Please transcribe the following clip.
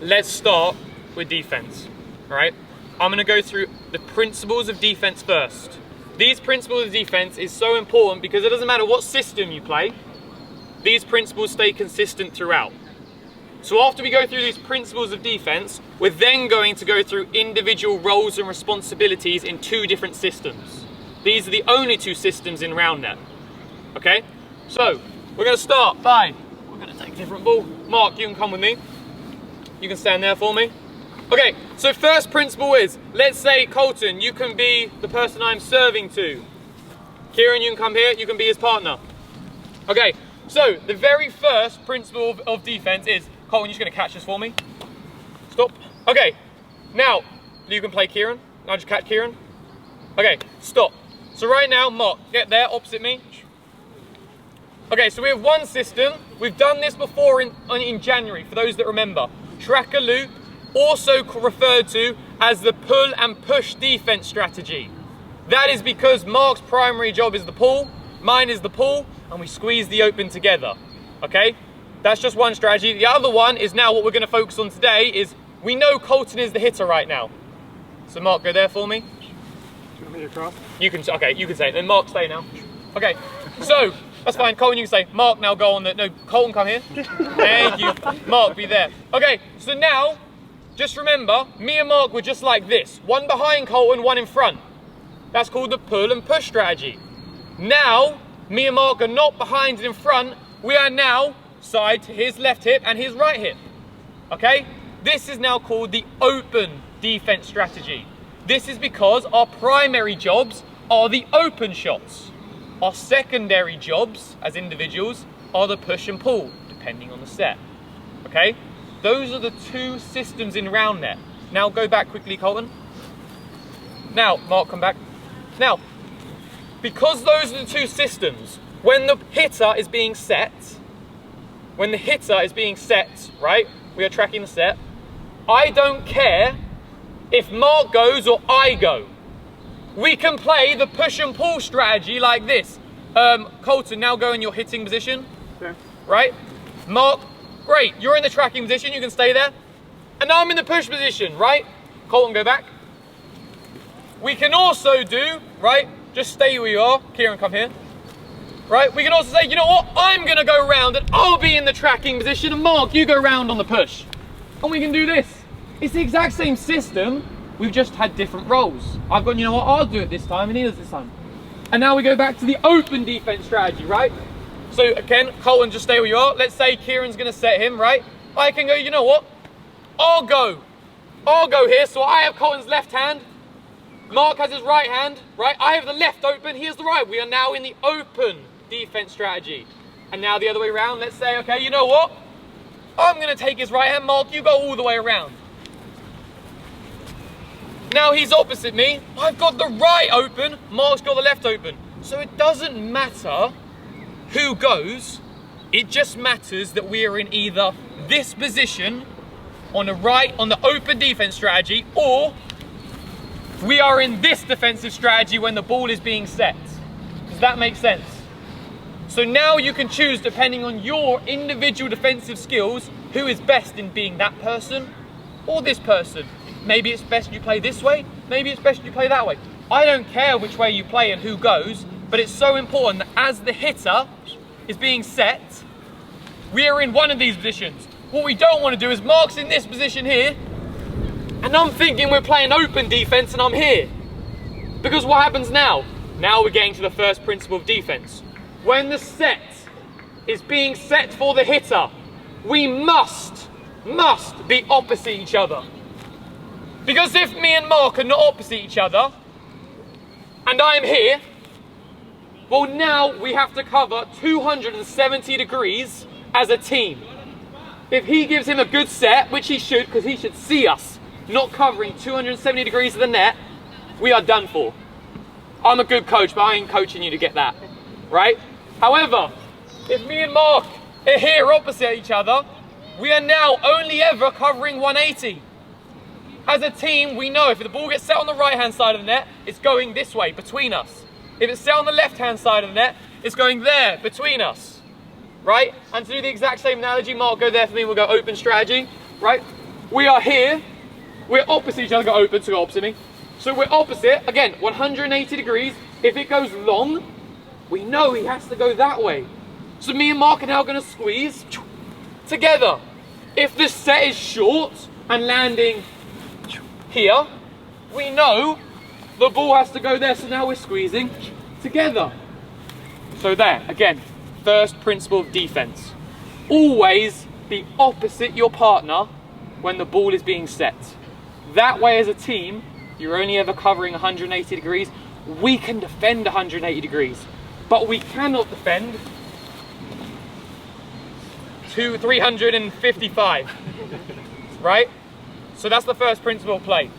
let's start with defense, all right? I'm gonna go through the principles of defense first. These principles of defense is so important because it doesn't matter what system you play, these principles stay consistent throughout. So after we go through these principles of defense, we're then going to go through individual roles and responsibilities in 2 different systems. These are the only 2 systems in RoundNet, okay? So, we're gonna start by, we're gonna take a different ball. Mark, you can come with me. You can stand there for me. Okay, so first principle is, let's say Colton, you can be the person I'm serving to. Kieran, you can come here, you can be his partner. Okay, so the very first principle of defense is, Colton, you're just gonna catch this for me. Stop. Okay, now, you can play Kieran. Now just catch Kieran. Okay, stop. So right now, Mark, get there, opposite me. Okay, so we have one system. We've done this before in January, for those that remember. Tracker loop, also referred to as the pull and push defense strategy. That is because Mark's primary job is the pull, mine is the pull, and we squeeze the open together, okay? That's just one strategy. The other one is now what we're gonna focus on today is, we know Colton is the hitter right now. So Mark, go there for me. Do you want me to cross? You can, okay, you can say it. Then Mark, stay now. Okay, so, that's fine. Colton, you can say, Mark, now go on the, no, Colton, come here. Thank you. Mark, be there. Okay, so now, just remember, me and Mark were just like this. One behind Colton, one in front. That's called the pull and push strategy. Now, me and Mark are not behind and in front. We are now side to his left hip and his right hip. Okay? This is now called the open defense strategy. This is because our primary jobs are the open shots. Our secondary jobs as individuals are the push and pull, depending on the set. Okay? Those are the 2 systems in RoundNet. Now go back quickly, Colton. Now, Mark, come back. Now, because those are the 2 systems, when the hitter is being set, right, we are tracking the set, I don't care if Mark goes or I go. We can play the push and pull strategy like this. Colton, now go in your hitting position. Okay. Right? Mark, great, you're in the tracking position, you can stay there. And now I'm in the push position, right? Colton, go back. We can also do, right, just stay where you are. Kieran, come here. Right, we can also say, you know what, I'm gonna go around and I'll be in the tracking position and Mark, you go round on the push. And we can do this. It's the exact same system, we've just had different roles. I've gone, you know what, I'll do it this time and he does this time. And now we go back to the open defense strategy, right? So again, Colton, just stay where you are. Let's say Kieran's gonna set him, right? I can go, you know what, I'll go here, so I have Colton's left hand, Mark has his right hand, right? I have the left open, he has the right. We are now in the open defense strategy. And now the other way around, let's say, okay, you know what? I'm gonna take his right hand, Mark, you go all the way around. Now he's opposite me, I've got the right open, Mark's got the left open. So it doesn't matter who goes, it just matters that we are in either this position on the right, on the open defense strategy, or we are in this defensive strategy when the ball is being set. Does that make sense? So now you can choose, depending on your individual defensive skills, who is best in being that person or this person. Maybe it's best you play this way, maybe it's best you play that way. I don't care which way you play and who goes, but it's so important that as the hitter is being set, we are in one of these positions. What we don't want to do is Mark's in this position here, and I'm thinking we're playing open defense and I'm here. Because what happens now? Now we're getting to the first principle of defense. When the set is being set for the hitter, we must be opposite each other. Because if me and Mark are not opposite each other, and I'm here, well now we have to cover 270 degrees as a team. If he gives him a good set, which he should, because he should see us not covering 270 degrees of the net, we are done for. I'm a good coach, but I ain't coaching you to get that, right? However, if me and Mark are here opposite each other, we are now only ever covering 180. As a team, we know if the ball gets set on the right-hand side of the net, it's going this way, between us. If it's set on the left-hand side of the net, it's going there, between us, right? And to do the exact same analogy, Mark, go there for me, we'll go open strategy, right? we are here, we're opposite each other, go open, so go opposite me. So we're opposite, again, 180 degrees. If it goes long, we know he has to go that way. So me and Mark are now gonna squeeze together. If the set is short and landing here, we know the ball has to go there, so now we're squeezing together. So there, again, first principle of defense. Always be opposite your partner when the ball is being set. That way as a team, you're only ever covering 180 degrees. We can defend 180 degrees, but we cannot defend 355, right? So that's the first principle of play.